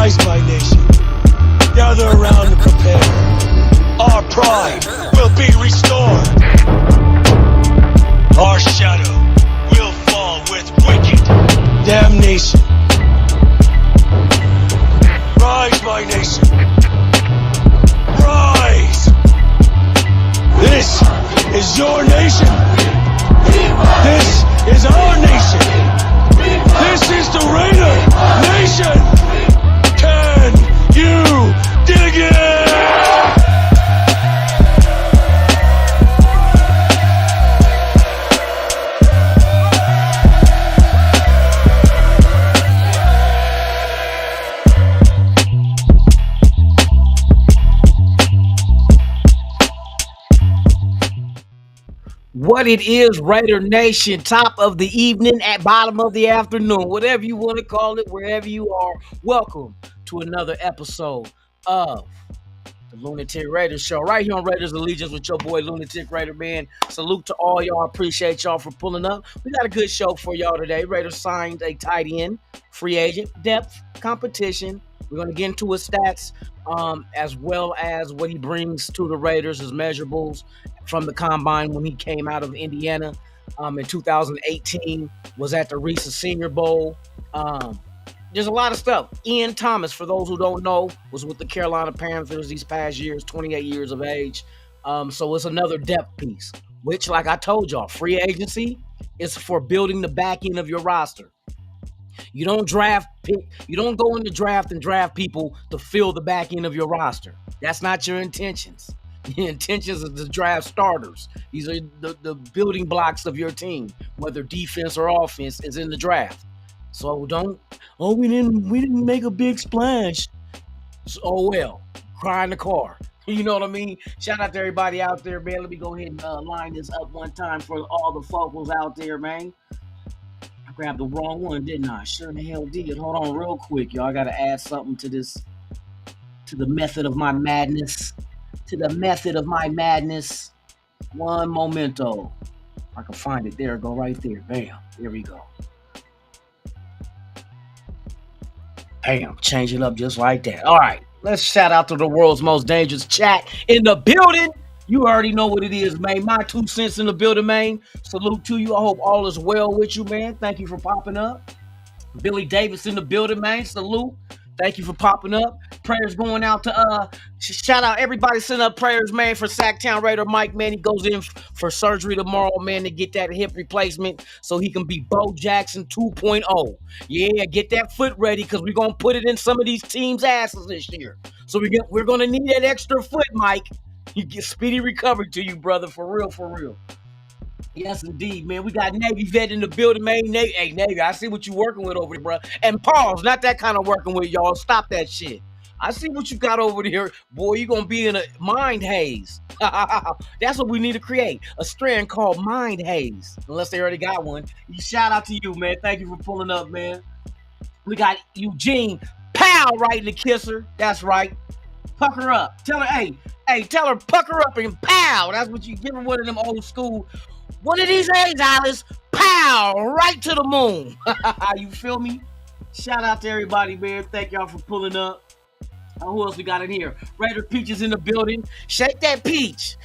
Rise, my nation. Gather around and prepare. Our pride will be restored. Our shadow will fall with wicked damnation. Rise, my nation. Rise. This is your nation. This is our nation. This is the Raider Nation. Can you dig it? What it is, Raider Nation, top of the evening, at bottom of the afternoon, whatever you want to call it, wherever you are. Welcome to another episode of the Lunatik Raider Show, right here on Raiders Allegiance with your boy Lunatik Raider, man. Salute to all y'all. Appreciate y'all for pulling up. We got a good show for y'all today. Raiders signed a tight end, free agent, depth, competition. We're going to get into his stats, as well as what he brings to the Raiders, his measurables from the combine when he came out of Indiana in 2018, was at the Reese's Senior Bowl. There's a lot of stuff. Ian Thomas, for those who don't know, was with the Carolina Panthers these past years, 28 years of age. So it's another depth piece, which, like I told y'all, free agency is for building the back end of your roster. You don't go in the draft and draft people to fill the back end of your roster. That's not your intentions. The intentions is to draft starters. These are the building blocks of your team, whether defense or offense is in the draft. So we didn't make a big splash. So, well, cry in the car. You know what I mean? Shout out to everybody out there, man. Let me go ahead and line this up one time for all the focals out there, man. I grabbed the wrong one, didn't I? Sure the hell did. Hold on real quick, y'all. I got to add something to the method of my madness. One momento. If I can find it. There, go right there. Bam. There we go. Bam. Change it up just like that. All right. Let's shout out to the world's most dangerous chat in the building. You already know what it is, man. My 2 cents in the building, man. Salute to you. I hope all is well with you, man. Thank you for popping up. Billy Davis in the building, man. Salute. Thank you for popping up. Prayers going out to shout out everybody send up prayers, man, for Sacktown Raider Mike, man. He goes in for surgery tomorrow, man, to get that hip replacement so he can be Bo Jackson 2.0. Yeah, get that foot ready because we're gonna put it in some of these teams' asses this year. So we're gonna need that extra foot, Mike. You get speedy recovery to you, brother, for real. Yes, indeed, man. We got Navy vet in the building, man. Navy, I see what you working with over there, bro. And pause, not that kind of working with, y'all. Stop that shit. I see what you got over there. Boy, you're going to be in a mind haze. That's what we need to create, a strand called mind haze, unless they already got one. Shout out to you, man. Thank you for pulling up, man. We got Eugene, pow, right in the kisser. That's right. Pucker up. Tell her, hey, tell her pucker up and pow. That's what you give her, one of them old school. One of these days, Alice, pow, right to the moon. You feel me? Shout out to everybody, man. Thank y'all for pulling up. Who else we got in here? Raider Peach is in the building. Shake that peach.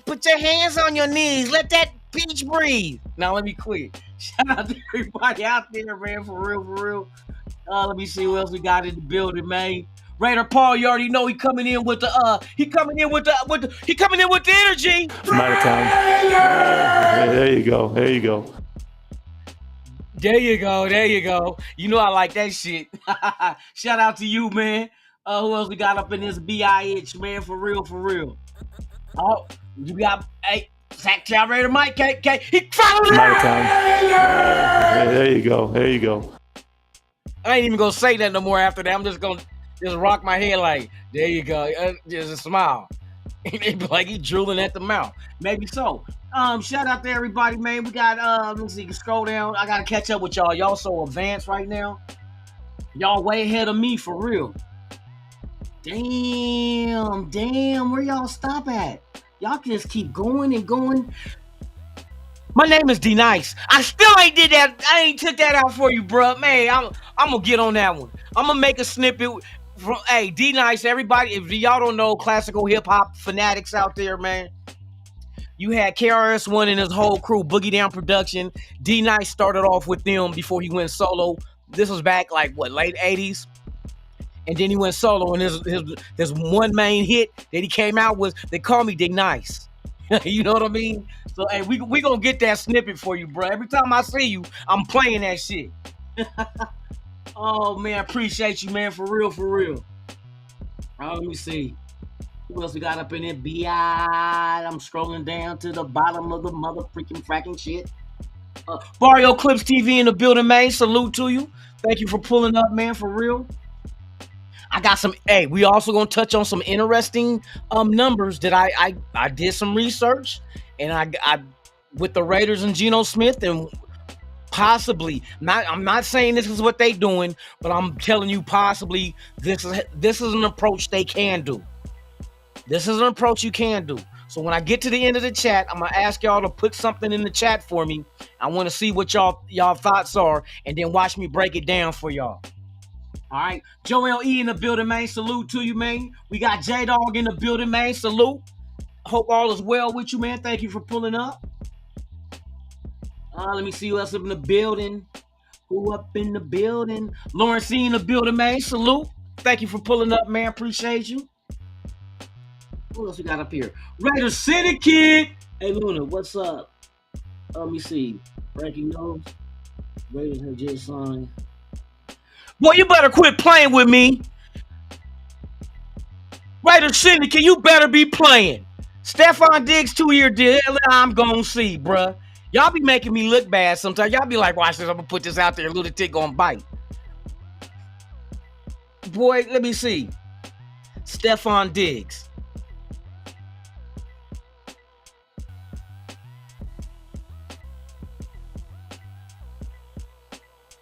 Put your hands on your knees. Let that peach breathe. Now, let me quit. Shout out to everybody out there, man, for real. Let me see who else we got in the building, man. Raider Paul, you already know he coming in with the energy. I'm out of time. There you go. There you go. You know I like that shit. Shout out to you, man. Who else we got up in this BIH, man? For real. Oh, you got Sacktown Raider Mike. He followed I'm out of time. There you go. I ain't even gonna say that no more after that. I'm just gonna rock my head like, there you go. Just a smile. Like he drooling at the mouth. Maybe so. Shout out to everybody, man. We got let's see, scroll down. I gotta catch up with y'all. Y'all so advanced right now. Y'all way ahead of me for real. Damn, where y'all stop at? Y'all can just keep going and going. My name is D Nice. I still ain't did that. I ain't took that out for you, bro. Man, I'm gonna get on that one. I'm gonna make a snippet from hey D Nice. Everybody, if y'all don't know classical hip hop fanatics out there, man. You had KRS-One and his whole crew, Boogie Down Production. D Nice started off with them before he went solo. This was back like what, late 80s? And then he went solo, and his one main hit that he came out was "They Call Me D Nice." You know what I mean? So hey, we gonna get that snippet for you, bro. Every time I see you, I'm playing that shit. Oh man, appreciate you, man, for real, for real. Let me see. Who else we got up in there? B.I. I'm scrolling down to the bottom of the mother freaking fracking shit. Barrio Clips TV in the building, man. Salute to you. Thank you for pulling up, man, for real. I got some. Hey, we also gonna touch on some interesting numbers that I did some research, and I with the Raiders and Geno Smith, and possibly not. I'm not saying this is what they doing, but I'm telling you possibly this is an approach they can do. This is an approach you can do. So when I get to the end of the chat, I'm gonna ask y'all to put something in the chat for me. I want to see what y'all thoughts are, and then watch me break it down for y'all. All right, Joel E in the building, man. Salute to you, man. We got J Dog in the building, man. Salute. Hope all is well with you, man. Thank you for pulling up. Let me see who else up in the building. Who up in the building? Lawrence C in the building, man. Salute. Thank you for pulling up, man. Appreciate you. Who else we got up here? Raider Syndicate. Hey, Luna, what's up? Let me see. Breaking news. Raiders have just signed. Boy, you better quit playing with me. Raider Syndicate, you better be playing. Stephon Diggs 2-year deal. I'm gonna see, bruh. Y'all be making me look bad sometimes. Y'all be like, watch this. I'm gonna put this out there. Lunatik gonna bite. Boy, let me see. Stephon Diggs.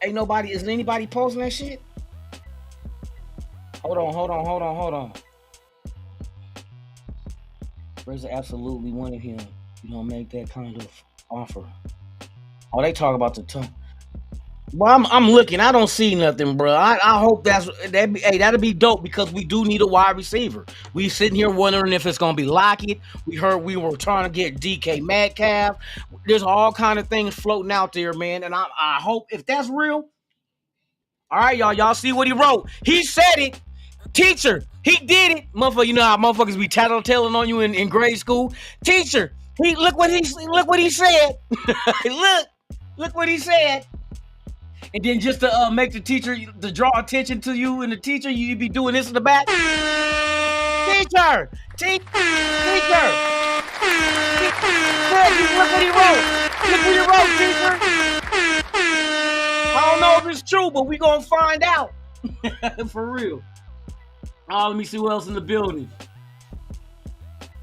Ain't nobody, is anybody posting that shit? Hold on. Raiders absolutely wanted him. You don't make that kind of offer. Oh, they talk about the tongue. Well, I'm looking. I don't see nothing, bro. I hope that'll be dope, because we do need a wide receiver. We sitting here wondering if it's gonna be Lockett. We heard we were trying to get DK Metcalf. There's all kind of things floating out there, man. And I hope if that's real. All right, y'all see what he wrote. He said it. Teacher, he did it. Motherfucker, you know how motherfuckers be tattletaling on you in grade school. Teacher, look what he said. look what he said. And then just to make the teacher, to draw attention to you and the teacher, you be doing this in the back. Teacher. Look what he wrote, teacher. I don't know if it's true, but we gonna find out. For real. Let me see who else in the building.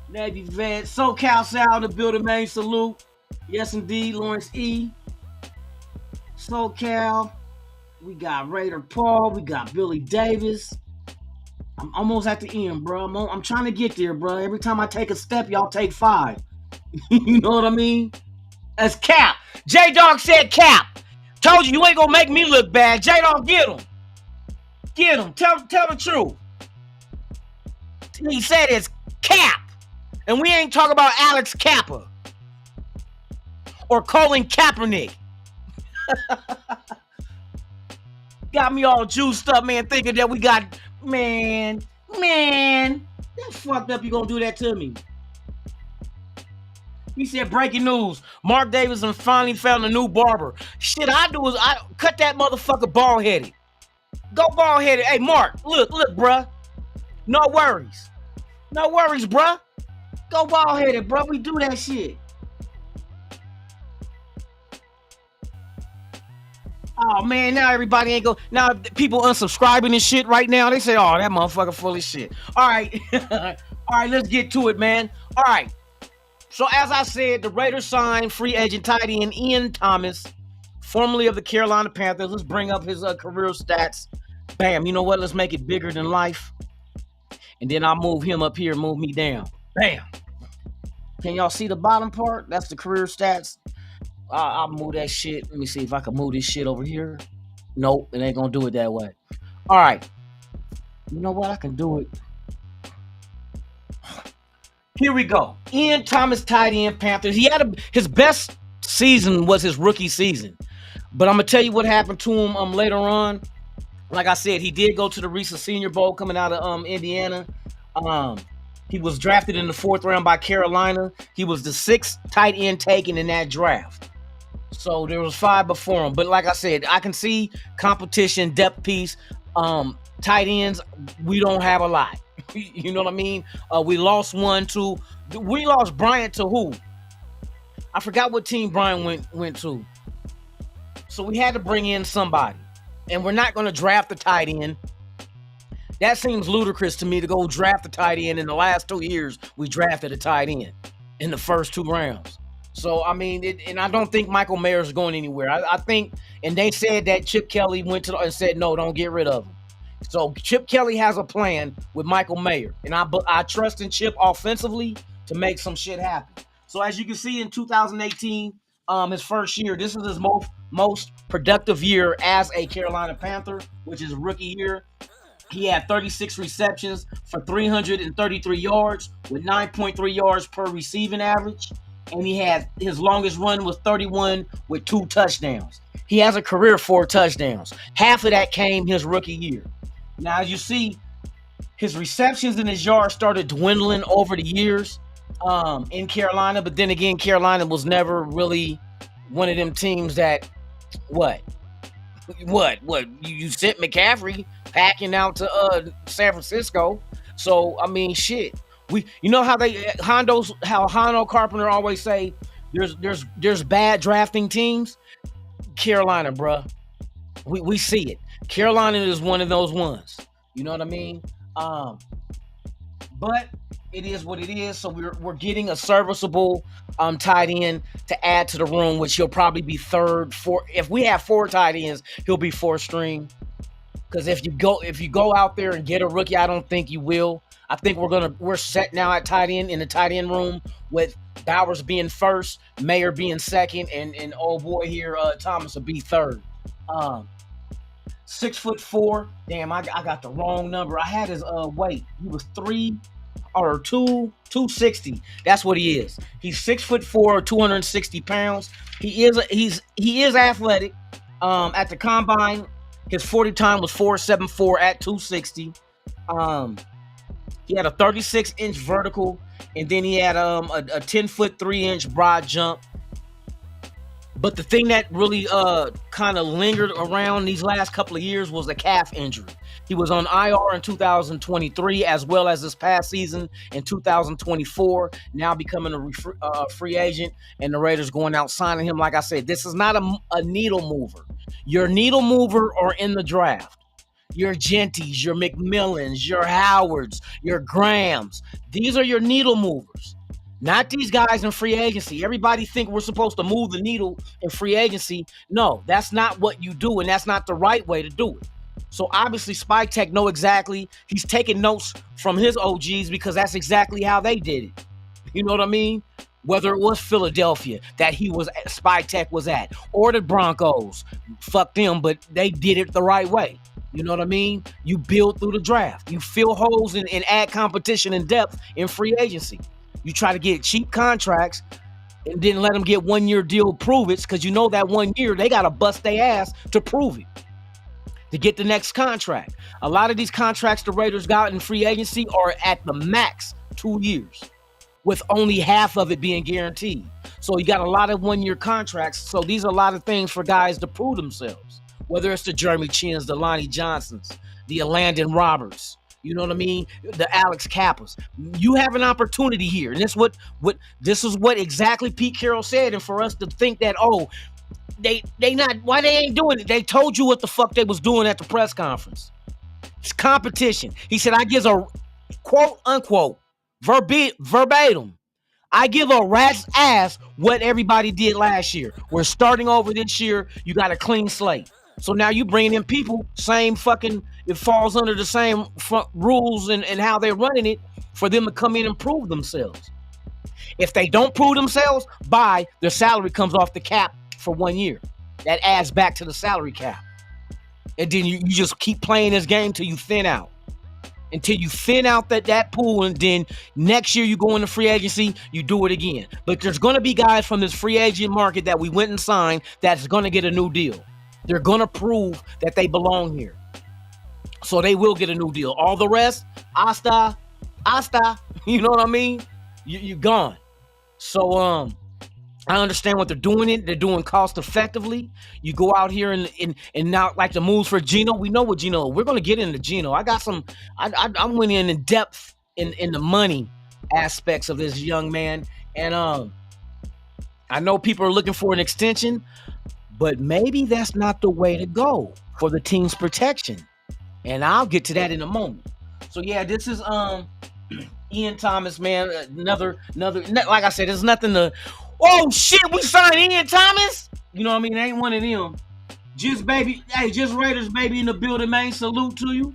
Navy Vet, SoCal Sal in the building, man. Salute. Yes, indeed, Lawrence E. SoCal. We got Raider Paul. We got Billy Davis. I'm almost at the end, bro. I'm trying to get there, bro. Every time I take a step, y'all take 5. You know what I mean? That's Cap. J-Dog said Cap. Told you ain't gonna make me look bad. J-Dog, get him. Get him. Tell the truth. He said it's Cap. And we ain't talking about Alex Kappa. Or Colin Kaepernick. Got me all juiced up, man, thinking that we got... Man. That's fucked up you gonna do that to me. He said, breaking news. Mark Davidson finally found a new barber. Shit I do is I cut that motherfucker bald-headed. Go bald-headed. Hey, Mark, look, bruh. No worries, bruh. Go bald-headed, bruh. We do that shit. Oh, man, now everybody ain't go. Now people unsubscribing and shit right now. They say, oh, that motherfucker full of shit. All right. All right, let's get to it, man. All right. So as I said, the Raiders signed free agent tight end Ian Thomas, formerly of the Carolina Panthers. Let's bring up his career stats. Bam. You know what? Let's make it bigger than life. And then I'll move him up here, move me down. Bam. Can y'all see the bottom part? That's the career stats. I'll move that shit. Let me see if I can move this shit over here. Nope, it ain't gonna do it that way. All right. You know what? I can do it. Here we go. Ian Thomas, tight end, Panthers. He had his best season was his rookie season. But I'm gonna tell you what happened to him later on. Like I said, he did go to the recent Senior Bowl coming out of Indiana. He was drafted in the 4th round by Carolina. He was the 6th tight end taken in that draft. So there was 5 before him. But like I said, I can see competition, depth piece. Tight ends, we don't have a lot. You know what I mean? We lost we lost Bryant to who? I forgot what team Bryant went to. So we had to bring in somebody. And we're not going to draft the tight end. That seems ludicrous to me to go draft a tight end. In the last 2 years, we drafted a tight end in the first 2 rounds. So, I mean, and I don't think Michael Mayer is going anywhere. I think, and they said that Chip Kelly went to and said, no, don't get rid of him. So Chip Kelly has a plan with Michael Mayer. And I trust in Chip offensively to make some shit happen. So as you can see in 2018, his first year, this is his most productive year as a Carolina Panther, which is rookie year. He had 36 receptions for 333 yards with 9.3 yards per receiving average. And he had his longest run was 31 with 2 touchdowns. He has a career 4 touchdowns. Half of that came his rookie year. Now, as you see, his receptions and his yards started dwindling over the years in Carolina. But then again, Carolina was never really one of them teams that, what? You sent McCaffrey packing out to San Francisco. So, I mean, shit. You know how Hondo Carpenter always say there's bad drafting teams? Carolina, bruh. We see it. Carolina is one of those ones. You know what I mean? But it is what it is. So we're getting a serviceable tight end to add to the room, which he'll probably be 3rd, 4th. If we have 4 tight ends, he'll be 4th string. Because if you go out there and get a rookie, I don't think you will. I think we're set now at tight end in the tight end room with Bowers being 1st, Mayer being 2nd, and old boy here, Thomas will be 3rd. 6'4". Damn, I got the wrong number. I had his weight. He was 260. That's what he is. He's 6'4", 260 pounds. He is athletic. At the combine, his 40 time was 4.74 at 260. He had a 36-inch vertical, and then he had a 10-foot 3-inch broad jump. But the thing that really kind of lingered around these last couple of years was a calf injury. He was on IR in 2023 as well as this past season in 2024, now becoming a free agent, and the Raiders going out signing him. Like I said, this is not a needle mover. Your needle mover are in the draft. Your Genties, your McMillans, your Howards, your Grahams. These are your needle movers. Not these guys in free agency. Everybody think we're supposed to move the needle in free agency. No, that's not what you do, and that's not the right way to do it. So obviously Spike Tech know exactly. He's taking notes from his OGs because that's exactly how they did it. You know what I mean? Whether it was Philadelphia that Spike Tech was at, or the Broncos, fuck them, but they did it the right way. You know what I mean? You build through the draft. You fill holes and add competition and depth in free agency. You try to get cheap contracts and then let them get 1-year deal, prove it, because you know that 1 year they got to bust their ass to prove it, to get the next contract. A lot of these contracts the Raiders got in free agency are at the max 2 years, with only half of it being guaranteed. So you got a lot of 1-year contracts. So these are a lot of things for guys to prove themselves, whether it's the Jeremy Chins, the Lonnie Johnsons, the Landon Roberts, you know what I mean? The Alex Kappas. You have an opportunity here. And this is what exactly Pete Carroll said. And for us to think that, they ain't doing it. They told you what the fuck they was doing at the press conference. It's competition. He said, I give a quote unquote verbatim. I give a rat's ass what everybody did last year. We're starting over this year. You got a clean slate. So now you bring in people, same fucking, it falls under the same rules and how they're running it for them to come in and prove themselves. If they don't prove themselves, their salary comes off the cap for 1 year. That adds back to the salary cap. And then you just keep playing this game till you thin out. Until you thin out that pool, and then next year you go into free agency, you do it again. But there's going to be guys from this free agent market that we went and signed that's going to get a new deal. They're going to prove that they belong here. So they will get a new deal. All the rest, hasta, you know what I mean? You're gone. So I understand what they're doing. They're doing cost effectively. You go out here and now, like the moves for Geno. We know what Geno. We're gonna get into Geno. I got some. I went in depth in the money aspects of this young man, and I know people are looking for an extension, but maybe that's not the way to go for the team's protection. And I'll get to that in a moment. So yeah, this is Ian Thomas, man. Another. Like I said, there's nothing to. Oh shit, we signed Ian Thomas. You know what I mean? It ain't one of them. Just baby, hey, just Raiders baby in the building, man. Salute to you.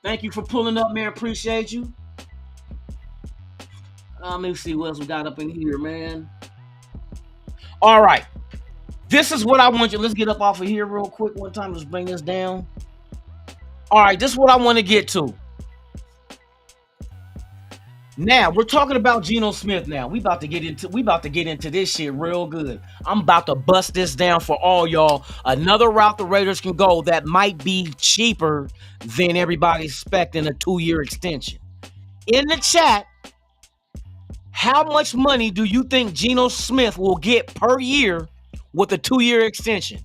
Thank you for pulling up, man. Appreciate you. Let me see what else we got up in here, man. All right. This is what I want you. Let's get up off of here real quick one time. Let's bring this down. All right, this is what I want to get to. Now we're talking about Geno Smith. Now we about to get into this shit real good. I'm about to bust this down for all y'all. Another route the Raiders can go that might be cheaper than everybody's expecting, a 2-year extension. In the chat, how much money do you think Geno Smith will get per year with a 2-year extension?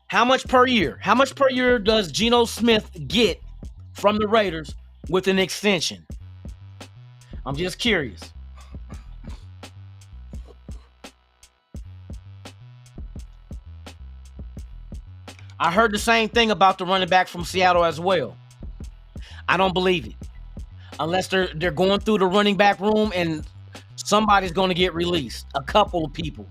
How much per year? How much per year does Geno Smith get from the Raiders with an extension? I'm just curious. I heard the same thing about the running back from Seattle as well. I don't believe it. Unless they're going through the running back room and somebody's going to get released. A couple of people.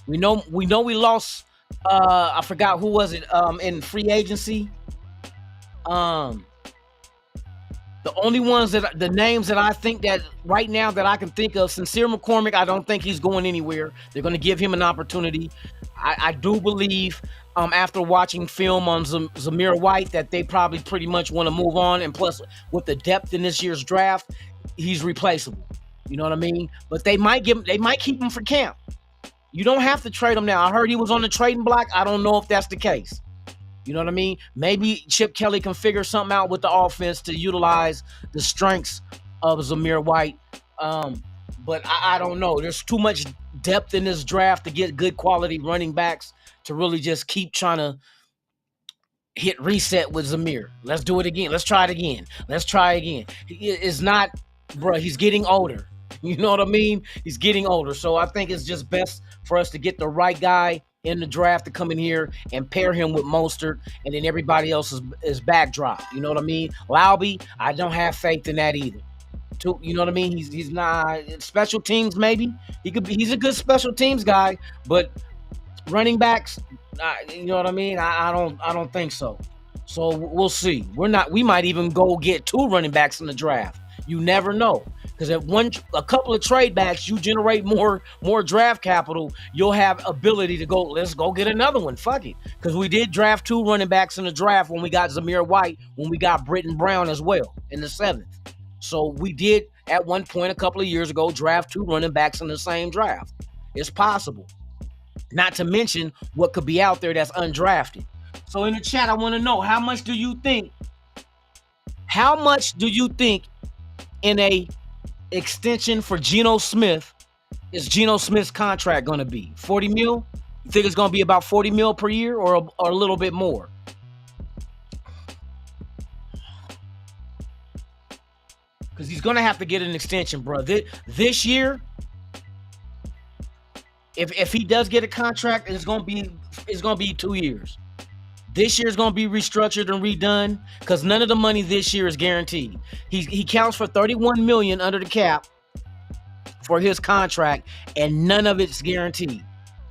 We know we lost. I forgot who was it in free agency. The only ones the names that I think that right now that I can think of, Sincere McCormick, I don't think he's going anywhere. They're going to give him an opportunity. I do believe after watching film on Zamir White that they probably pretty much want to move on, and plus with the depth in this year's draft, he's replaceable. You know what I mean? But they might keep him for camp. You don't have to trade him now. I heard he was on the trading block. I don't know if that's the case. You know what I mean? Maybe Chip Kelly can figure something out with the offense to utilize the strengths of Zamir White. But I don't know. There's too much depth in this draft to get good quality running backs to really just keep trying to hit reset with Zamir. Let's do it again. Let's try it again. Let's try again. It's not, bro, he's getting older. You know what I mean? He's getting older. So I think it's just best for us to get the right guy in the draft to come in here and pair him with Mostert, and then everybody else is backdrop. You know what I mean? Laube, I don't have faith in that either. You know what I mean? He's not special teams. Maybe he's a good special teams guy, but running backs, you know what I mean? I don't think so. So we'll see. We might even go get 2 running backs in the draft. You never know. Because if a couple of trade backs, you generate more draft capital, you'll have ability to go, let's go get another one. Fuck it. Because we did draft 2 running backs in the draft when we got Zamir White, when we got Britton Brown as well in the 7th. So we did, at one point a couple of years ago, draft 2 running backs in the same draft. It's possible. Not to mention what could be out there that's undrafted. So in the chat, I want to know, how much do you think in a extension for Geno Smith is Geno Smith's contract going to be? 40 mil? You think it's going to be about 40 mil per year or a little bit more? Because he's going to have to get an extension, bro. This year, if he does get a contract, it's going to be 2 years. This year is going to be restructured and redone because none of the money this year is guaranteed. He counts for $31 million under the cap for his contract, and none of it's guaranteed.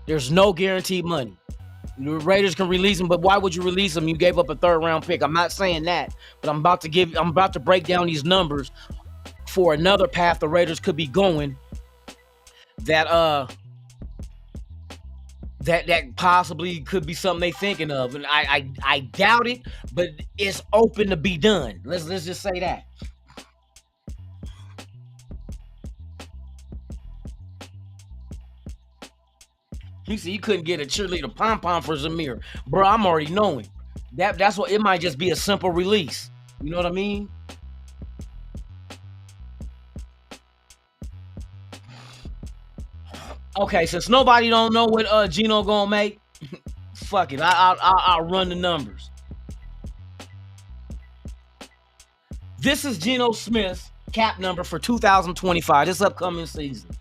There's no guaranteed money. The Raiders can release him, but why would you release him? You gave up a 3rd-round pick. I'm not saying that, but I'm about to break down these numbers for another path the Raiders could be going that possibly could be something they thinking of, and I doubt it, but it's open to be done. Let's just say that. He said you couldn't get a cheerleader pom-pom for Zamir. Bro, I'm already knowing. That's what it might just be a simple release. You know what I mean? Okay, since nobody don't know what Geno gonna make, fuck it. I'll run the numbers. This is Geno Smith's cap number for 2025, this upcoming season.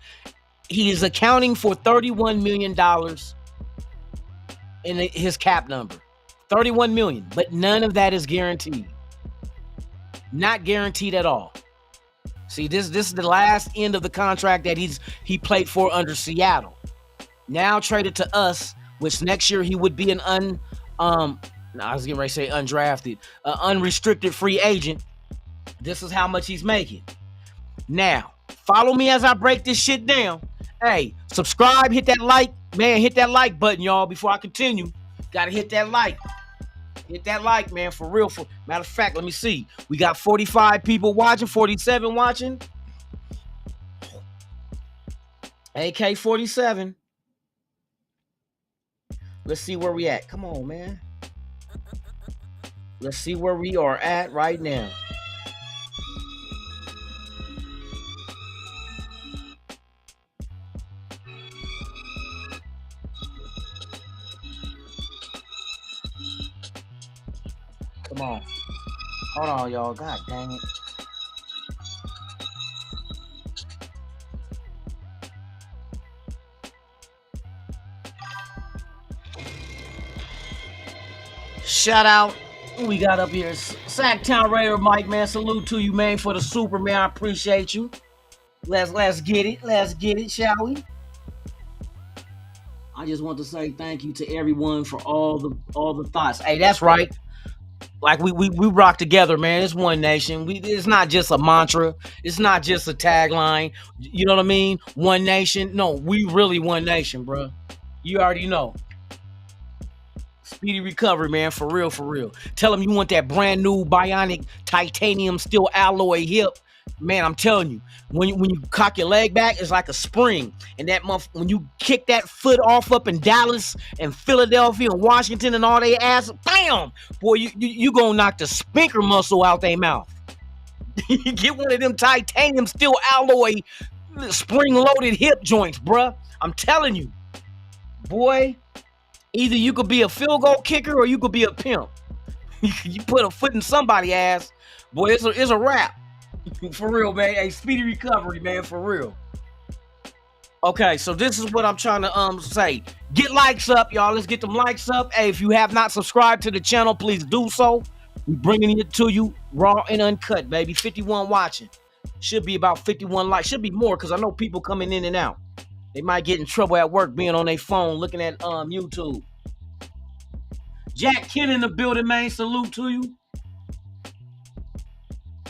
He is accounting for $31 million in his cap number. $31 million, but none of that is guaranteed. Not guaranteed at all. See, this is the last end of the contract that he played for under Seattle. Now traded to us, which next year he would be an I was getting ready to say undrafted, unrestricted free agent. This is how much he's making. Now, follow me as I break this shit down. Hey, subscribe, hit that like, man, hit that like button, y'all, before I continue. Gotta hit that like. Hit that like, man, for real. Matter of fact, let me see. We got 45 people watching, 47 watching. AK-47. Let's see where we at. Come on, man. Let's see where we are at right now. Come on. Hold on, y'all. God dang it. Shout out. Who we got up here? Sacktown Raider Mike, man. Salute to you, man, for the super, man. I appreciate you. Let's get it. Let's get it, shall we? I just want to say thank you to everyone for all the thoughts. Hey, that's right. Like we rock together, man. It's one nation. It's not just a mantra. It's not just a tagline. You know what I mean? One nation. No, we really one nation, bro. You already know. Speedy recovery, man. For real, for real. Tell them you want that brand new bionic titanium steel alloy hip. Man, I'm telling you, when you cock your leg back, it's like a spring. And that when you kick that foot off up in Dallas and Philadelphia and Washington and all they ass, bam! Boy, you gonna knock the spinker muscle out their mouth. Get one of them titanium steel alloy spring-loaded hip joints, bruh. I'm telling you. Boy, either you could be a field goal kicker or you could be a pimp. You put a foot in somebody's ass, boy, it's a wrap. For real, man. Hey, speedy recovery, man. For real. Okay, so this is what I'm trying to say. Get likes up, y'all. Let's get them likes up. Hey, if you have not subscribed to the channel, please do so. We're bringing it to you raw and uncut, baby. 51 watching. Should be about 51 likes. Should be more because I know people coming in and out. They might get in trouble at work being on their phone looking at YouTube. Jack Ken in the building, man. Salute to you.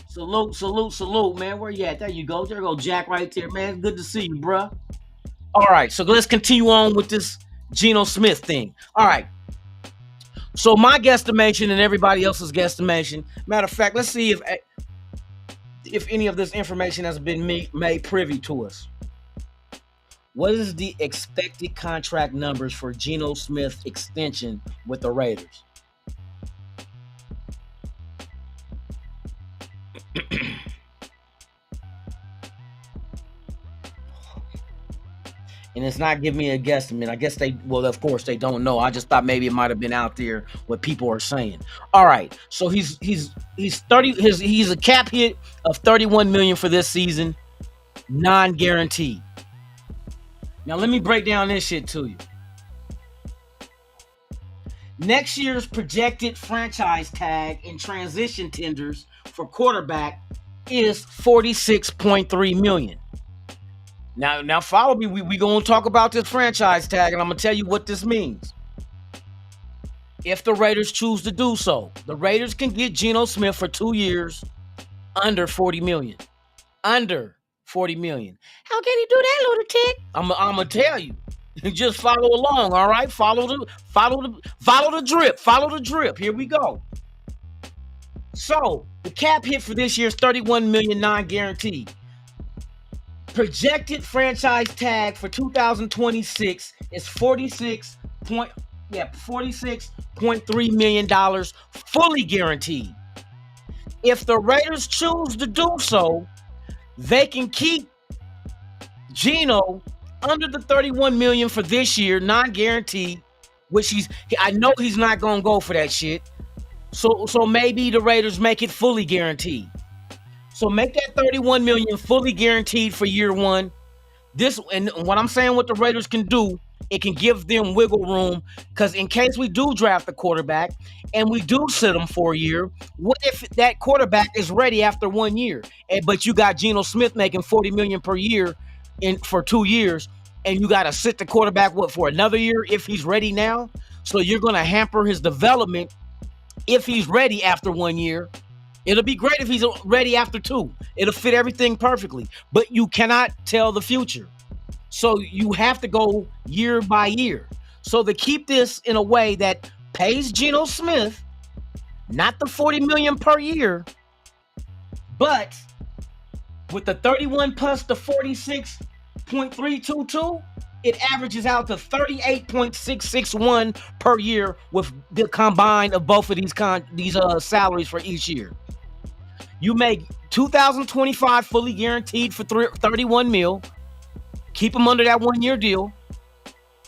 Salute, man. Where you at? There you go. There go Jack right there, man. Good to see you, bruh. All right, so let's continue on with this Geno Smith thing. All right. So my guesstimation and everybody else's guesstimation. Matter of fact, let's see if any of this information has been made privy to us. What is the expected contract numbers for Geno Smith extension with the Raiders? And it's not giving me a guesstimate. I guess of course they don't know. I just thought maybe it might have been out there what people are saying. All right, so he's a cap hit of $31 million for this season, non-guaranteed. Now let me break down this shit to you. Next year's projected franchise tag and transition tenders for quarterback is $46.3 million. Now follow me. We gonna talk about this franchise tag, and I'm gonna tell you what this means. If the Raiders choose to do so, the Raiders can get Geno Smith for 2 years under $40 million. Under $40 million. How can he do that, Lunatic? I'm gonna tell you. Just follow along, all right? Follow the drip. Follow the drip. Here we go. So the cap hit for this year is $31 million non-guaranteed. Projected franchise tag for 2026 is $46.3 million fully guaranteed. If the Raiders choose to do so, they can keep Geno under the $31 million for this year, non-guaranteed, which I know he's not gonna go for that shit. So maybe the Raiders make it fully guaranteed. So make that $31 million fully guaranteed for year one. This, and what I'm saying, what the Raiders can do, it can give them wiggle room, because in case we do draft the quarterback and we do sit him for a year, what if that quarterback is ready after 1 year, but you got Geno Smith making $40 million per year for 2 years, and you got to sit the quarterback for another year if he's ready now? So you're going to hamper his development if he's ready after 1 year. It'll be great if he's ready after 2. It'll fit everything perfectly, but you cannot tell the future. So you have to go year by year. So to keep this in a way that pays Geno Smith, not the $40 million per year, but with the 31 plus the 46.322, it averages out to 38.661 per year with the combined of both of these salaries for each year. You make 2025 fully guaranteed for 31 mil. Keep him under that 1 year deal.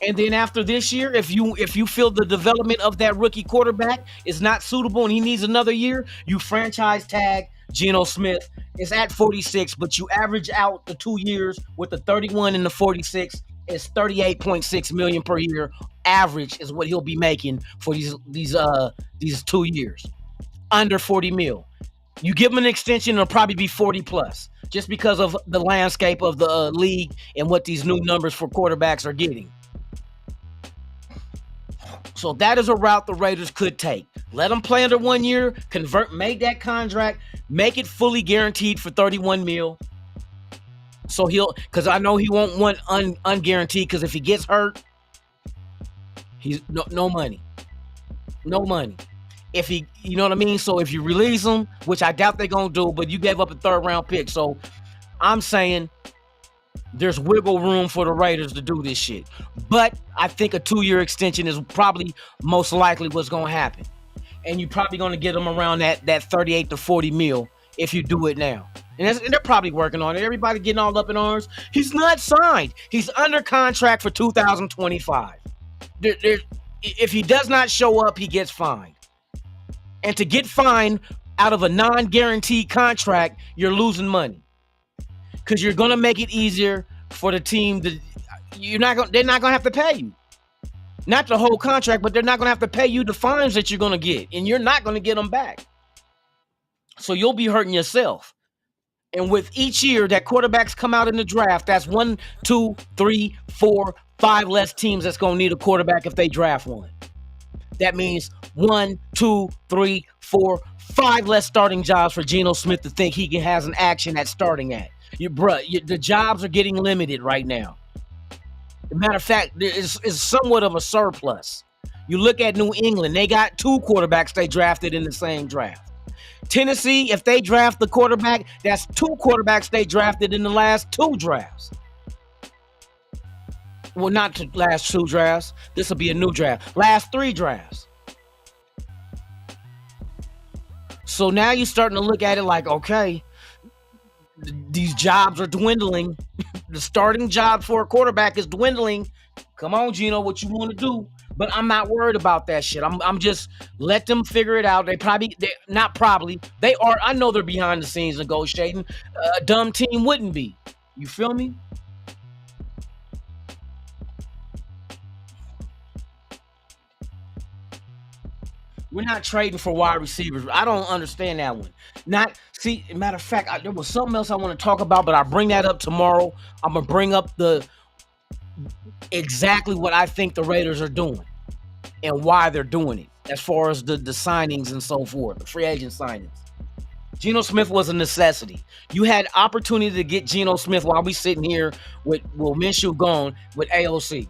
And then after this year, if you feel the development of that rookie quarterback is not suitable and he needs another year, you franchise tag Geno Smith. It's at 46, but you average out the 2 years with the 31 and the 46. It's $38.6 million per year. Average is what he'll be making for these 2 years. Under 40 mil. You give him an extension, it'll probably be 40 plus, just because of the landscape of the league and what these new numbers for quarterbacks are getting. So that is a route the Raiders could take. Let him play under 1 year, make that contract, make it fully guaranteed for 31 mil. So because I know he won't want unguaranteed, because if he gets hurt, he's no money. No money. If you know what I mean? So if you release him, which I doubt they're going to do, but you gave up a 3rd round pick. So I'm saying there's wiggle room for the Raiders to do this shit. But I think a 2 year extension is probably most likely what's going to happen. And you're probably going to get them around that 38 to 40 mil if you do it now. And they're probably working on it. Everybody getting all up in arms. He's not signed. He's under contract for 2025. If he does not show up, he gets fined. And to get fined out of a non-guaranteed contract, you're losing money, because you're gonna make it easier for the team to. They're not gonna have to pay you, not the whole contract, but they're not gonna have to pay you the fines that you're gonna get, and you're not gonna get them back. So you'll be hurting yourself. And with each year that quarterbacks come out in the draft, that's 1, 2, 3, 4, 5 less teams that's gonna need a quarterback if they draft one. That means 1, 2, 3, 4, 5 less starting jobs for Geno Smith to think he has an action at starting at. The jobs are getting limited right now. As a matter of fact, it's somewhat of a surplus. You look at New England, they got 2 quarterbacks they drafted in the same draft. Tennessee, if they draft the quarterback, that's 2 quarterbacks they drafted in the last 2 drafts. Well, not the last 2 drafts. This will be a new draft. Last 3 drafts. So now you're starting to look at it like, okay, these jobs are dwindling. The starting job for a quarterback is dwindling. Come on, Geno, what you want to do? But I'm not worried about that shit. I'm just let them figure it out. They are. I know they're behind the scenes negotiating. A dumb team wouldn't be. You feel me? We're not trading for wide receivers. I don't understand that one. Matter of fact, there was something else I want to talk about, but I'll bring that up tomorrow. I'm going to bring up exactly what I think the Raiders are doing and why they're doing it, as far as the signings and so forth, the free agent signings. Geno Smith was a necessity. You had opportunity to get Geno Smith while we sitting here with Minshew gone with AOC.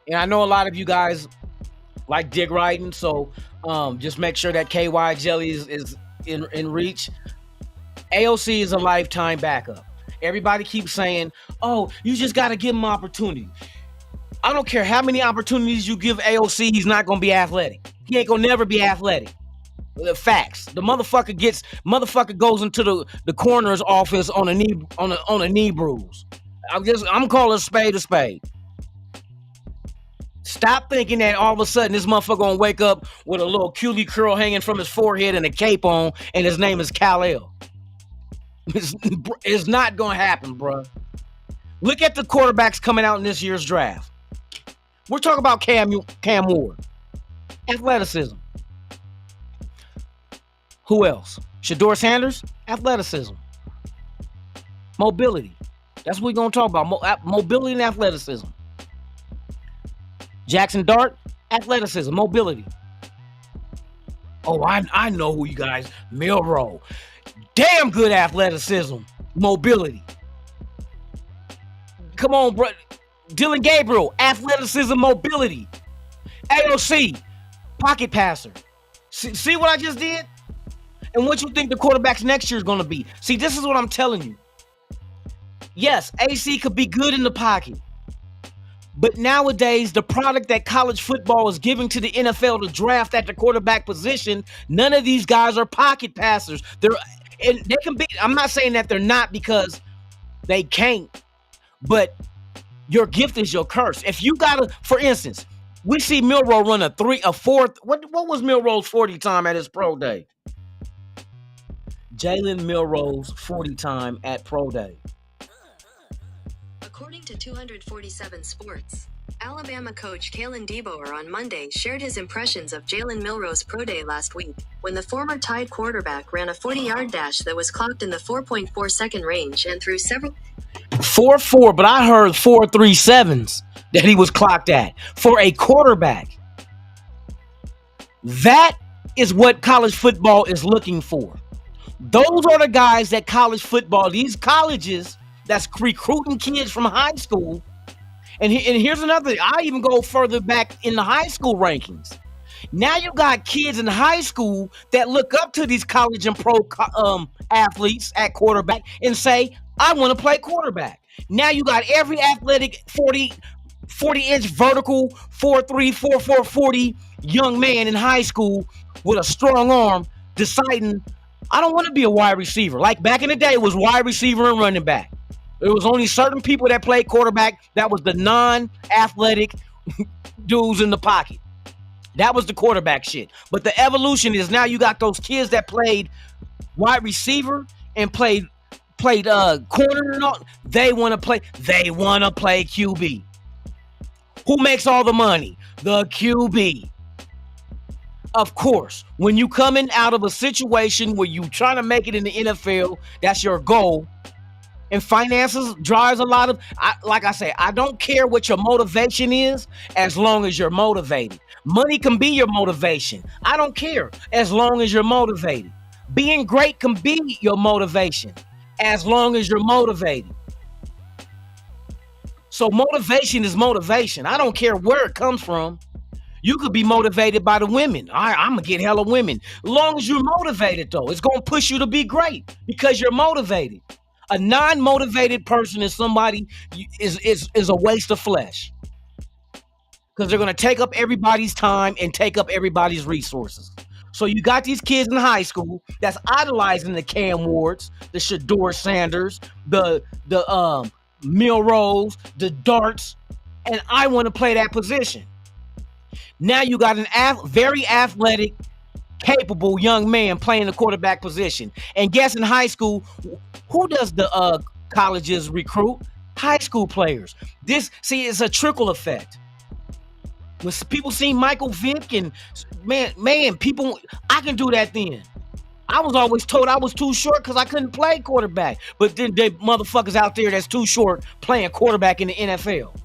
And I know a lot of you guys like dick riding, so just make sure that KY Jelly is in reach. AOC is a lifetime backup. Everybody keeps saying, oh, you just got to give him opportunity. I don't care how many opportunities you give AOC, he's not going to be athletic. He ain't going to never be athletic. The facts. The motherfucker goes into the coroner's office on a knee bruise. I'm calling a spade a spade. Stop thinking that all of a sudden this motherfucker gonna wake up with a little cutie curl hanging from his forehead and a cape on, and his name is Kal-El. It's not gonna happen, bro. Look at the quarterbacks coming out in this year's draft. We're talking about Cam Ward. Athleticism. Who else? Shador Sanders? Athleticism. Mobility. That's what we're going to talk about. Mobility and athleticism. Jackson Dart? Athleticism. Mobility. Oh, I know who you guys. Milroe. Damn good athleticism. Mobility. Come on, bro. Dylan Gabriel. Athleticism. Mobility. AOC. Pocket passer. See what I just did? And what you think the quarterbacks next year is going to be. See, this is what I'm telling you. Yes, AC could be good in the pocket. But nowadays, the product that college football is giving to the NFL to draft at the quarterback position, none of these guys are pocket passers. They can be. I'm not saying that they're not because they can't. But your gift is your curse. If you got to, for instance, we see Milroe run a fourth. What was Milroe's 40 time at his pro day? Jalen Milroe's 40 time at Pro Day. According to 247 Sports, Alabama coach Kalen DeBoer on Monday shared his impressions of Jalen Milroe's Pro Day last week, when the former Tide quarterback ran a 40-yard dash that was clocked in the 4.4 second range and threw several 4.4, but I heard 4.37s that he was clocked at for a quarterback. That is what college football is looking for. Those are the guys that college football, these colleges that's recruiting kids from high school. And here's another thing. I even go further back in the high school rankings. Now you got kids in high school that look up to these college and pro athletes at quarterback and say, I want to play quarterback. Now you got every athletic 40-inch vertical 4.3, 4.4, 40 young man in high school with a strong arm deciding, I don't want to be a wide receiver. Like back in the day, it was wide receiver and running back. There was only certain people that played quarterback. That was the non-athletic dudes in the pocket. That was the quarterback shit. But the evolution is now you got those kids that played wide receiver and played corner and all. They want to play QB. Who makes all the money? The QB. Of course, when you coming out of a situation where you trying to make it in the NFL, that's your goal. And finances drives a lot of, like I say, I don't care what your motivation is as long as you're motivated. Money can be your motivation. I don't care as long as you're motivated. Being great can be your motivation as long as you're motivated. So motivation is motivation. I don't care where it comes from. You could be motivated by the women. I'm going to get hella women. As long as you're motivated, though, it's going to push you to be great because you're motivated. A non-motivated person is somebody is a waste of flesh because they're going to take up everybody's time and take up everybody's resources. So you got these kids in high school that's idolizing the Cam Wards, the Shador Sanders, the Milroes, the Darts, and I want to play that position. Now you got an very athletic, capable young man playing the quarterback position. And guess in high school, who does the colleges recruit? High school players. It's a trickle effect. When people see Michael Vick and man, people, I can do that then. I was always told I was too short because I couldn't play quarterback. But then they motherfuckers out there that's too short playing quarterback in the NFL.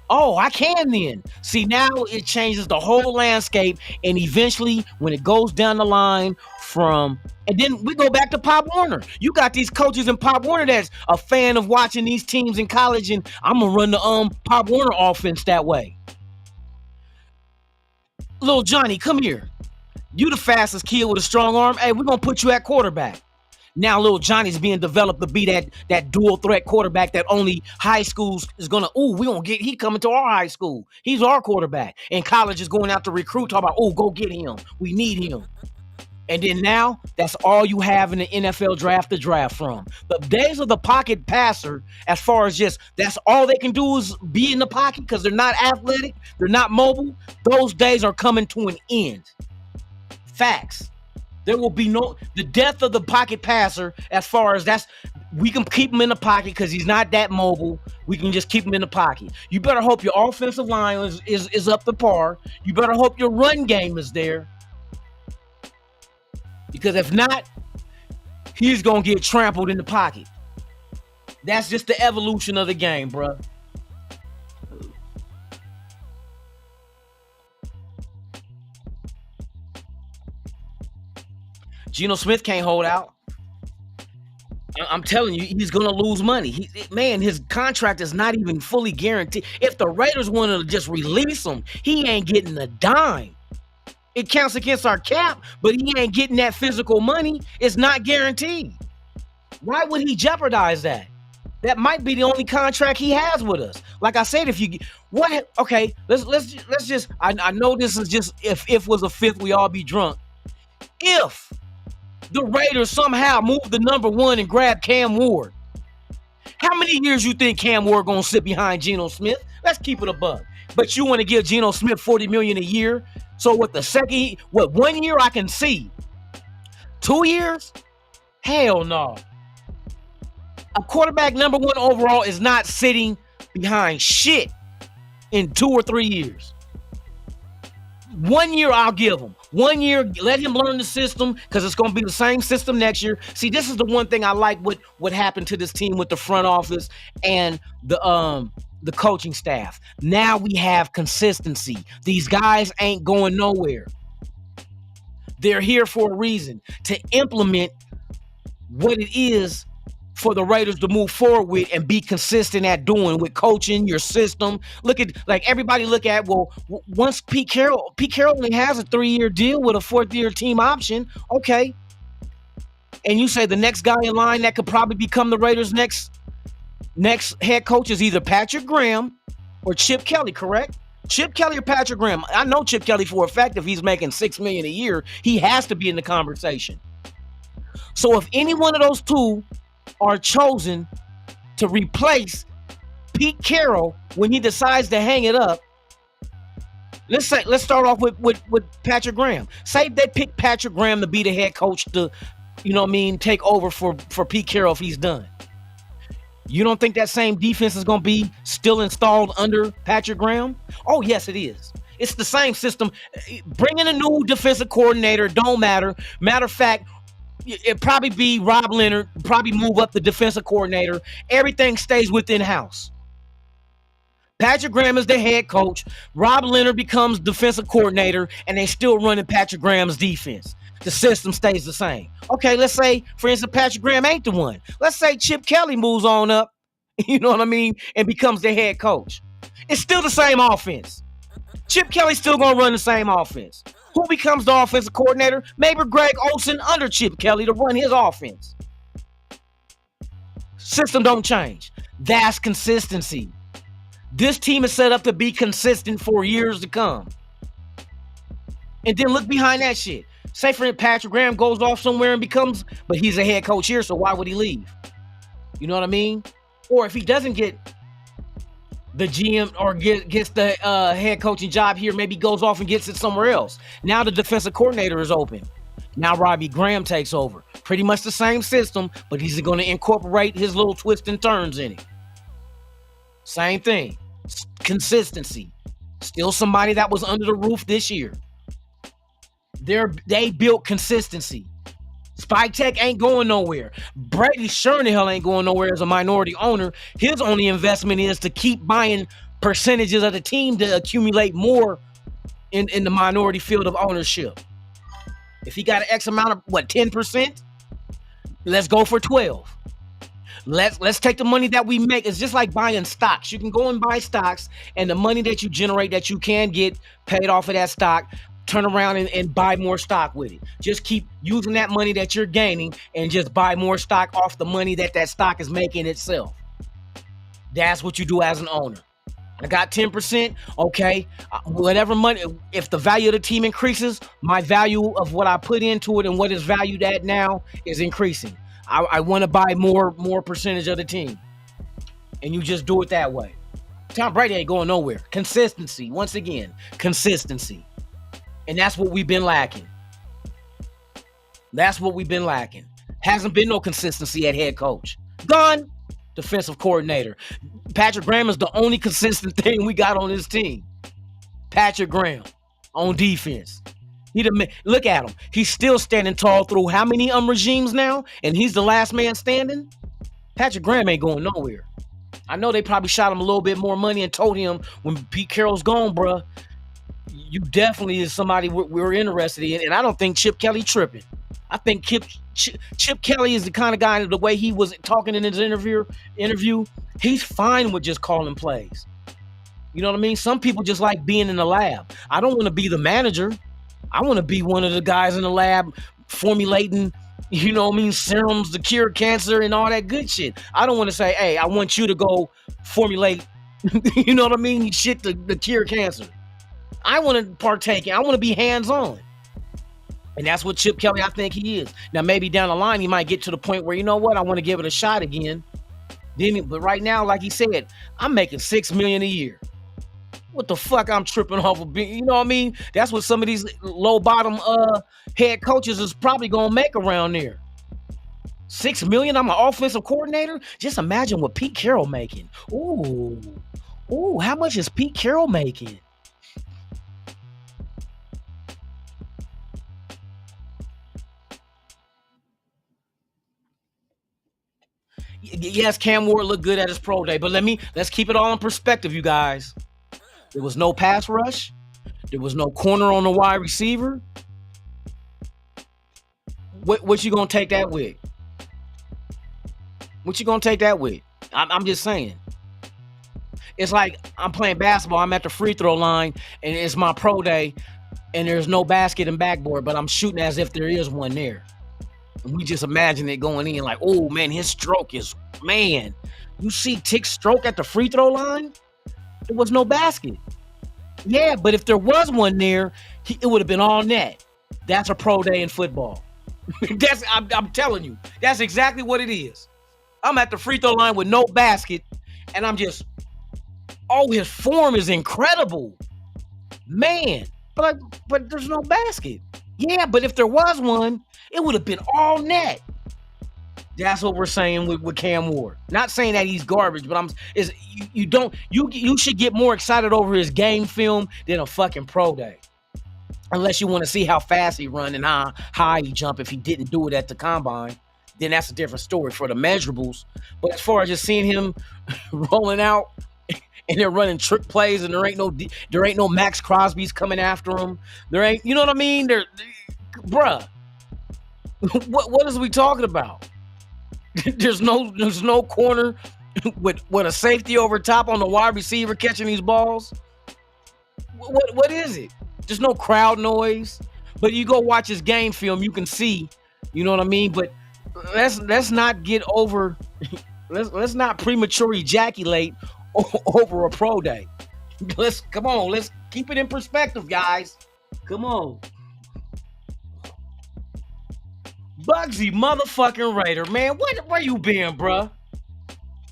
Oh, I can then. See, now it changes the whole landscape. And eventually, when it goes down the line and then we go back to Pop Warner. You got these coaches in Pop Warner that's a fan of watching these teams in college, and I'm going to run the Pop Warner offense that way. Little Johnny, come here. You the fastest kid with a strong arm. Hey, we're going to put you at quarterback. Now little Johnny's being developed to be that dual threat quarterback that only high schools is gonna. He coming to our high school. He's our quarterback. And college is going out to recruit. Talk about, go get him. We need him. And then now that's all you have in the NFL draft to draft from. The days of the pocket passer, as far as just that's all they can do is be in the pocket because they're not athletic, they're not mobile. Those days are coming to an end. Facts. There will be the death of the pocket passer as far as we can keep him in the pocket because he's not that mobile. We can just keep him in the pocket. You better hope your offensive line is up to par. You better hope your run game is there. Because if not, he's going to get trampled in the pocket. That's just the evolution of the game, bro. Geno Smith can't hold out. I'm telling you, he's going to lose money. His contract is not even fully guaranteed. If the Raiders wanted to just release him, he ain't getting a dime. It counts against our cap, but he ain't getting that physical money. It's not guaranteed. Why would he jeopardize that? That might be the only contract he has with us. Like I said, let's just. I know this is just if was a fifth, we all be drunk. If the Raiders somehow move the number one and grab Cam Ward, how many years you think Cam Ward gonna sit behind Geno Smith? Let's keep it a buck. But you want to give Geno Smith $40 million a year? So what 1 year I can see? 2 years? Hell no. A quarterback number one overall is not sitting behind shit in 2 or 3 years. 1 year I'll give him. 1 year, let him learn the system because it's going to be the same system next year. See, this is the one thing I like what happened to this team with the front office and the coaching staff. Now we have consistency. These guys ain't going nowhere. They're here for a reason, to implement what it is for the Raiders to move forward with and be consistent at doing with coaching, your system. Everybody look at, once Pete Carroll only has a 3-year deal with a 4th-year team option, okay. And you say the next guy in line that could probably become the Raiders' next head coach is either Patrick Graham or Chip Kelly, correct? Chip Kelly or Patrick Graham. I know Chip Kelly for a fact. If he's making $6 million a year, he has to be in the conversation. So if any one of those two are chosen to replace Pete Carroll when he decides to hang it up, let's start off with Patrick Graham. Say they pick Patrick Graham to be the head coach to, take over for Pete Carroll if he's done. You don't think that same defense is going to be still installed under Patrick Graham? Oh, yes, it is. It's the same system. Bringing a new defensive coordinator don't matter. Matter of fact, it'd probably be Rob Leonard, probably move up the defensive coordinator. Everything stays within house. Patrick Graham is the head coach. Rob Leonard becomes defensive coordinator, and they still running Patrick Graham's defense. The system stays the same. Okay, let's say, for instance, Patrick Graham ain't the one. Let's say Chip Kelly moves on up, and becomes the head coach. It's still the same offense. Chip Kelly's still going to run the same offense. Who becomes the offensive coordinator? Maybe Greg Olsen under Chip Kelly to run his offense. System don't change. That's consistency. This team is set up to be consistent for years to come. And then look behind that shit. Say for instance, Patrick Graham goes off somewhere and but he's a head coach here, so why would he leave? You know what I mean? Or if he doesn't get the GM or gets the head coaching job here, maybe goes off and gets it somewhere else. Now the defensive coordinator is open. Now Robbie Graham takes over. Pretty much the same system, but he's going to incorporate his little twists and turns in it. Same thing. Consistency. Still somebody that was under the roof this year. They built consistency. Spike Tech ain't going nowhere. Brady sure the hell ain't going nowhere as a minority owner. His only investment is to keep buying percentages of the team to accumulate more in the minority field of ownership. If he got an X amount of 10%, let's go for 12. Let's take the money that we make. It's just like buying stocks. You can go and buy stocks, and the money that you generate that you can get paid off of that stock, turn around and buy more stock with it. Just keep using that money that you're gaining and just buy more stock off the money that stock is making itself. That's what you do as an owner. I got 10%. Okay, whatever money, if the value of the team increases, my value of what I put into it and what is valued at now is increasing. I want to buy more percentage of the team. And you just do it that way. Tom Brady ain't going nowhere. Consistency. Once again, consistency. And that's what we've been lacking. That's what we've been lacking. Hasn't been no consistency at head coach. Gone. Defensive coordinator. Patrick Graham is the only consistent thing we got on this team. Patrick Graham on defense. Look at him. He's still standing tall through how many regimes now? And he's the last man standing? Patrick Graham ain't going nowhere. I know they probably shot him a little bit more money and told him when Pete Carroll's gone, bruh, you definitely is somebody we're interested in. And I don't think Chip Kelly tripping. I think Chip Kelly is the kind of guy, the way he was talking in his interview, he's fine with just calling plays. You know what I mean? Some people just like being in the lab. I don't want to be the manager. I want to be one of the guys in the lab formulating, you know what I mean, serums to cure cancer and all that good shit. I don't want to say, hey, I want you to go formulate, you know what I mean, shit to cure cancer. I want to partake. I want to be hands-on. And that's what Chip Kelly, I think he is. Now, maybe down the line, he might get to the point where, you know what, I want to give it a shot again. But right now, like he said, I'm making $6 million a year. What the fuck I'm tripping off of being, you know what I mean? That's what some of these low bottom head coaches is probably gonna make around there. $6 million, I'm an offensive coordinator. Just imagine what Pete Carroll making. Ooh, how much is Pete Carroll making? Yes, Cam Ward looked good at his pro day, but let's keep it all in perspective, you guys. There was no pass rush. There was no corner on the wide receiver. What you gonna take that with? What you gonna take that with? I'm just saying. It's like I'm playing basketball. I'm at the free throw line, and it's my pro day, and there's no basket and backboard, but I'm shooting as if there is one there. And we just imagine it going in like, oh man, his stroke is, man. You see Tick's stroke at the free throw line? There was no basket. Yeah, but if there was one there, it would have been all net. That's a pro day in football. I'm telling you, that's exactly what it is. I'm at the free throw line with no basket, and I'm just, his form is incredible. Man, but there's no basket. Yeah, but if there was one, it would have been all net. That's what we're saying with Cam Ward. Not saying that he's garbage, but you should get more excited over his game film than a fucking pro day. Unless you want to see how fast he run and how high he jump if he didn't do it at the combine. Then that's a different story for the measurables. But as far as just seeing him rolling out and they're running trick plays and there ain't no Max Crosby's coming after him. There ain't, you know what I mean? Bruh, what is we talking about? There's no corner with a safety over top on the wide receiver catching these balls. What is it? There's no crowd noise. But you go watch his game film, you can see, you know what I mean? But let's not get over, let's not premature ejaculate over a pro day. Let's keep it in perspective, guys. Come on. Bugsy motherfucking Raider, man. Where you been, bruh?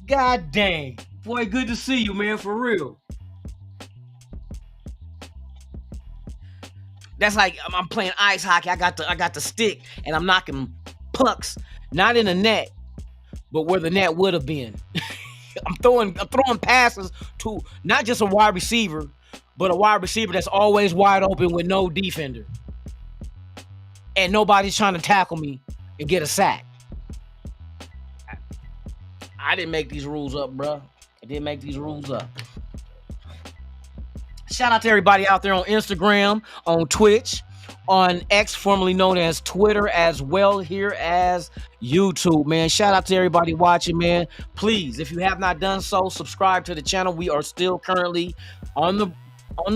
God dang. Boy, good to see you, man, for real. That's like I'm playing ice hockey. I got the stick and I'm knocking pucks, not in the net, but where the net would have been. I'm throwing passes to not just a wide receiver, but a wide receiver that's always wide open with no defender. And nobody's trying to tackle me and get a sack. I didn't make these rules up, bro. I didn't make these rules up. Shout out to everybody out there on Instagram, on Twitch, on X, formerly known as Twitter, as well here as YouTube, man. Shout out to everybody watching, man. Please, if you have not done so, subscribe to the channel. We are still currently on the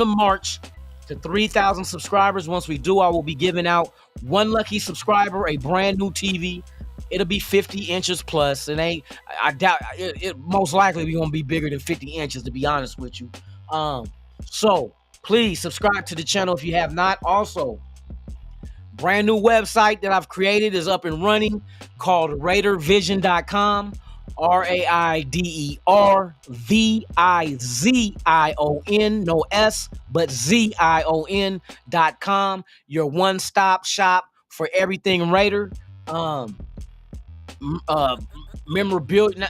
march to 3,000 subscribers. Once we do, I will be giving out one lucky subscriber a brand new TV. It'll be 50 inches plus. I doubt it most likely be gonna be bigger than 50 inches, to be honest with you. So please subscribe to the channel if you have not. Also, brand new website that I've created is up and running called RaiderVision.com. RAIDERVIZION, no S, but ZION.com. Your one-stop shop for everything Raider. Memorabilia.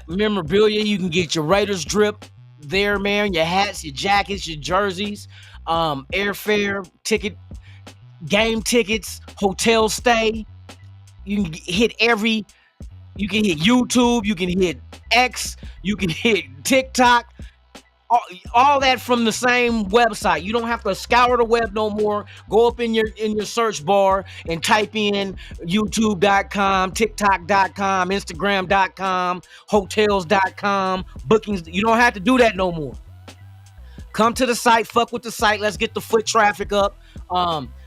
You can get your Raiders drip there, man. Your hats, your jackets, your jerseys, airfare, game tickets, hotel stay. You can hit you can hit YouTube, you can hit X, you can hit TikTok, all that from the same website. You don't have to scour the web no more. Go up in your search bar and type in youtube.com, tiktok.com, instagram.com, hotels.com, bookings. You don't have to do that no more. Come to the site, fuck with the site. Let's get the foot traffic up.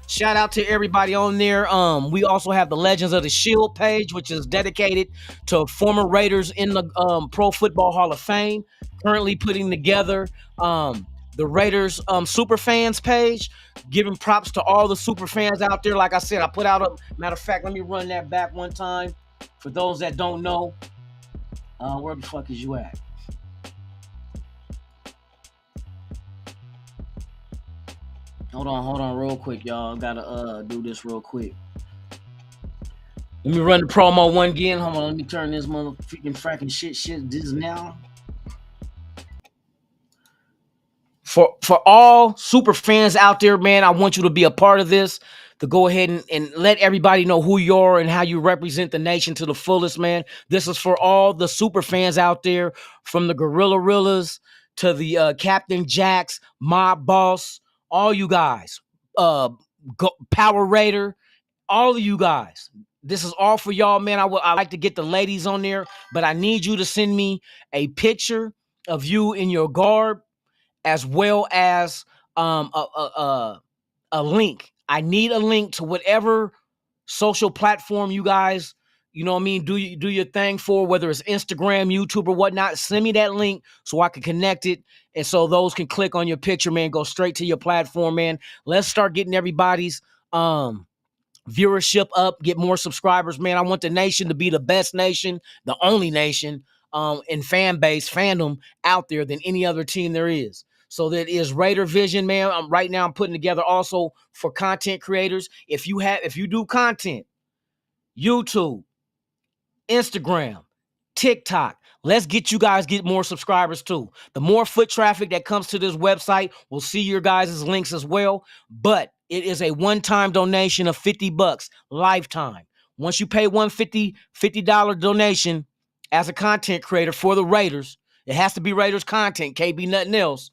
Shout out to everybody on there. We also have the Legends of the Shield page, which is dedicated to former Raiders in the Pro Football Hall of Fame. Currently putting together the Raiders super fans page, giving props to all the super fans out there. Like I said, I put out a matter of fact, let me run that back one time for those that don't know. Where the fuck is you at? Hold on real quick, y'all. Gotta do this real quick. Let me run the promo one again. Hold on, let me turn this motherfucking fracking shit this now. For all super fans out there, man, I want you to be a part of this, to go ahead and let everybody know who you are and how you represent the nation to the fullest, man. This is for all the super fans out there, from the Gorilla-rillas to the Captain Jacks, Mob Boss, all you guys, Power Raider, all of you guys. This is all for y'all, man. I like to get the ladies on there, but I need you to send me a picture of you in your garb, as well as a link. I need a link to whatever social platform you guys, you know what I mean, do your thing for, whether it's Instagram, YouTube, or whatnot. Send me that link so I can connect it, and so those can click on your picture, man, go straight to your platform, man. Let's start getting everybody's viewership up, get more subscribers, man. I want the nation to be the best nation, the only nation in fandom out there than any other team there is. So that is Raider Vision, man. Right now I'm putting together also for content creators. If you do content, YouTube, Instagram, TikTok, let's get you guys get more subscribers too. The more foot traffic that comes to this website, we'll see your guys' links as well. But it is a one-time donation of $50, lifetime. Once you pay $50 donation as a content creator for the Raiders, it has to be Raiders content, can't be nothing else.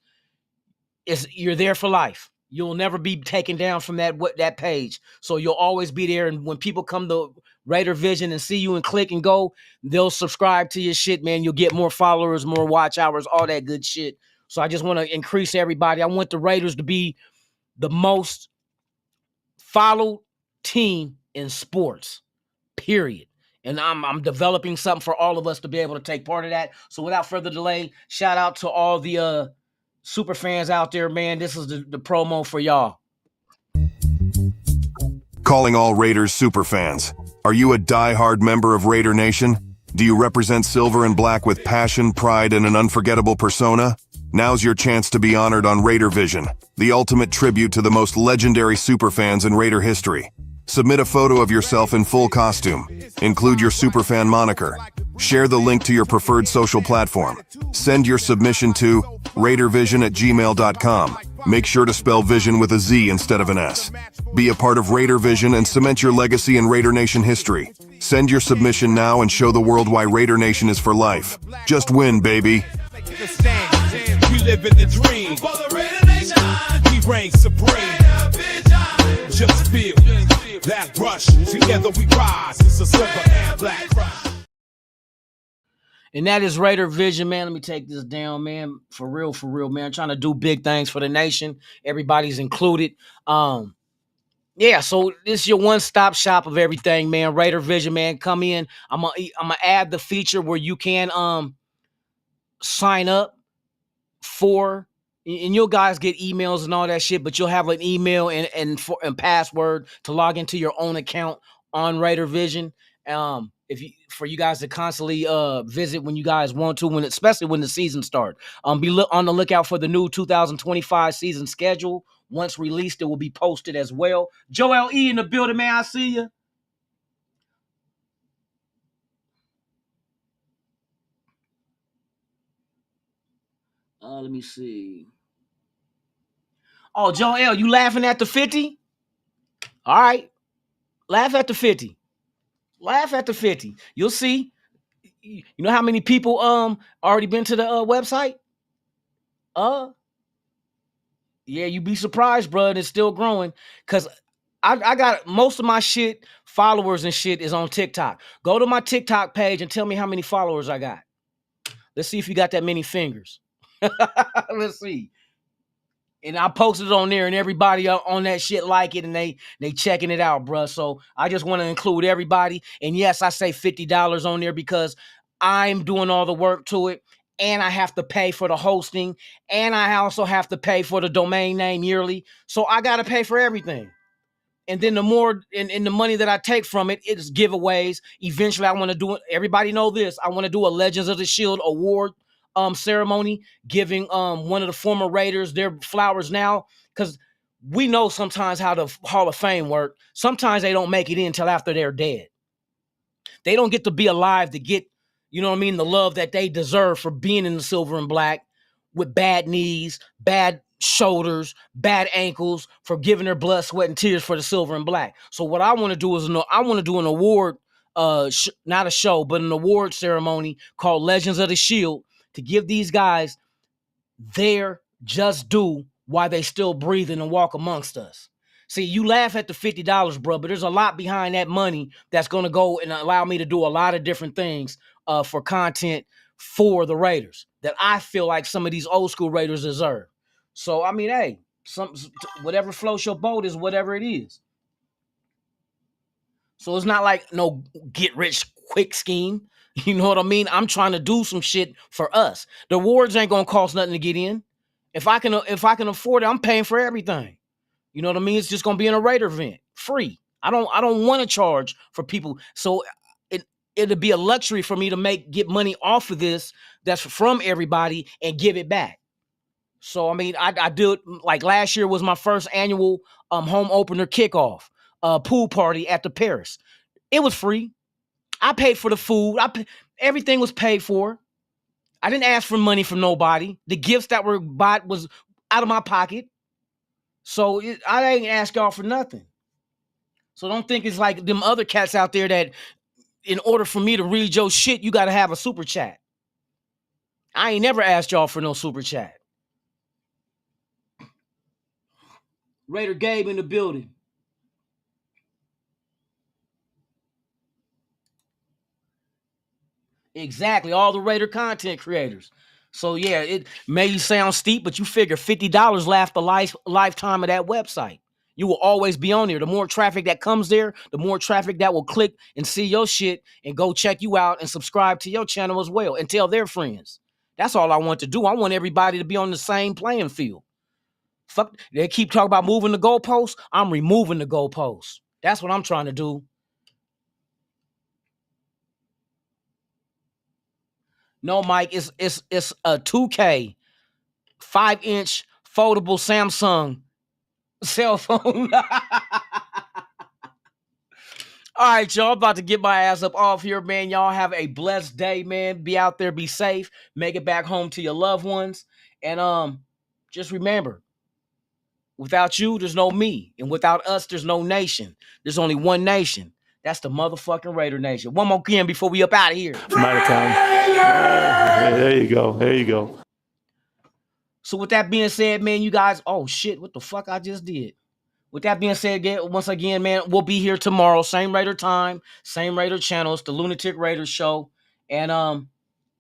You're there for life. You'll never be taken down from that page. So you'll always be there. And when people come to Raider Vision and see you and click and go, they'll subscribe to your shit, man. You'll get more followers, more watch hours, all that good shit. So I just want to increase everybody. I want the Raiders to be the most followed team in sports, period. And I'm developing something for all of us to be able to take part of that. So without further delay, shout out to all the super fans out there, man. This is the promo for y'all. Calling all Raiders super fans. Are you a die-hard member of Raider Nation? Do you represent silver and black with passion, pride, and an unforgettable persona? Now's your chance to be honored on Raider Vision, the ultimate tribute to the most legendary superfans in Raider history. Submit a photo of yourself in full costume. Include your superfan moniker. Share the link to your preferred social platform. Send your submission to RaiderVision@gmail.com. Make sure to spell vision with a Z instead of an S. Be a part of Raider Vision and cement your legacy in Raider Nation history. Send your submission now and show the world why Raider Nation is for life. Just win, baby. You live in the dream. For the Raider Nation. reign supreme. Just feel that rush. Together we rise. It's a silver and black rush. And that is Raider Vision, man. Let me take this down, man. For real, man. Trying to do big things for the nation. Everybody's included. Yeah, so this is your one-stop shop of everything, man. Raider Vision, man. Come in. I'm gonna add the feature where you can sign up for, and you'll guys get emails and all that shit, but you'll have an email and password to log into your own account on Raider Vision. For you guys to constantly visit when you guys want to, especially when the season starts. Be on the lookout for the new 2025 season schedule. Once released, it will be posted as well. Joel E in the building, man. I see you. Let me see. Oh, Joel, you laughing at the 50? All right. Laugh at the 50. Laugh at the 50. You'll see. You know how many people already been to the website? Yeah, you'd be surprised, bro. And it's still growing. Cause I got most of my shit, followers and shit is on TikTok. Go to my TikTok page and tell me how many followers I got. Let's see if you got that many fingers. Let's see. And I posted it on there, and everybody on that shit like it, and they checking it out, bro. So I just want to include everybody. And yes, I say $50 on there because I'm doing all the work to it, and I have to pay for the hosting, and I also have to pay for the domain name yearly. So I got to pay for everything. And then the more in the money that I take from it, it's giveaways. Eventually, I want to do it. Everybody know this. I want to do a Legends of the Shield award ceremony, giving one of the former Raiders their flowers now, because we know sometimes how the Hall of Fame work. Sometimes they don't make it in until after they're dead. They don't get to be alive to get, you know what I mean, the love that they deserve for being in the silver and black with bad knees, bad shoulders, bad ankles, for giving their blood, sweat, and tears for the silver and black. So what I want to do is I want to do an award, not a show, but an award ceremony called Legends of the Shield, to give these guys their just due while they still breathing and walk amongst us. See, you laugh at the $50, bro, but there's a lot behind that money that's going to go and allow me to do a lot of different things for content for the Raiders that I feel like some of these old school Raiders deserve. So, I mean, hey, whatever floats your boat is whatever it is. So it's not like no get rich quick scheme. You know what I mean? I'm trying to do some shit for us. The awards ain't gonna cost nothing to get in. If I can afford it, I'm paying for everything. You know what I mean? It's just gonna be in a Raider event, free. I don't want to charge for people. So it'll be a luxury for me to get money off of this that's from everybody and give it back. So I mean, I do it like last year was my first annual home opener kickoff pool party at the Paris. It was free. I paid for the food. Everything was paid for. I didn't ask for money from nobody. The gifts that were bought was out of my pocket. So I ain't ask y'all for nothing. So don't think it's like them other cats out there that in order for me to read your shit, you got to have a super chat. I ain't never asked y'all for no super chat. Raider Gabe in the building. Exactly, all the Raider content creators. So yeah, it may sound steep, but you figure $50 lasts the lifetime of that website. You will always be on there. The more traffic that comes there, the more traffic that will click and see your shit and go check you out and subscribe to your channel as well and tell their friends. That's all I want to do. I want everybody to be on the same playing field. Fuck, they keep talking about moving the goalposts. I'm removing the goalposts. That's what I'm trying to do. No, Mike, it's a 2K 5-inch foldable Samsung cell phone. All right, y'all, about to get my ass up off here, man. Y'all have a blessed day, man. Be out there, be safe, make it back home to your loved ones. And just remember, without you, there's no me. And without us, there's no nation. There's only one nation. That's the motherfucking Raider Nation. One more again before we up out of here. I'm out of time. There you go. There you go. So with that being said, man, you guys, oh shit, what the fuck I just did. With that being said, once again, man, we'll be here tomorrow. Same Raider time, same Raider channel. It's the Lunatic Raider Show. And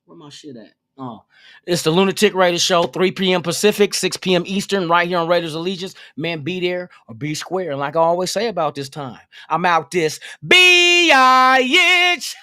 where my shit at? Oh, it's the Lunatic Raider Show, 3 p.m. Pacific, 6 p.m. Eastern, right here on Raiders Allegiance. Man, be there or be square. And like I always say about this time, I'm out this bitch.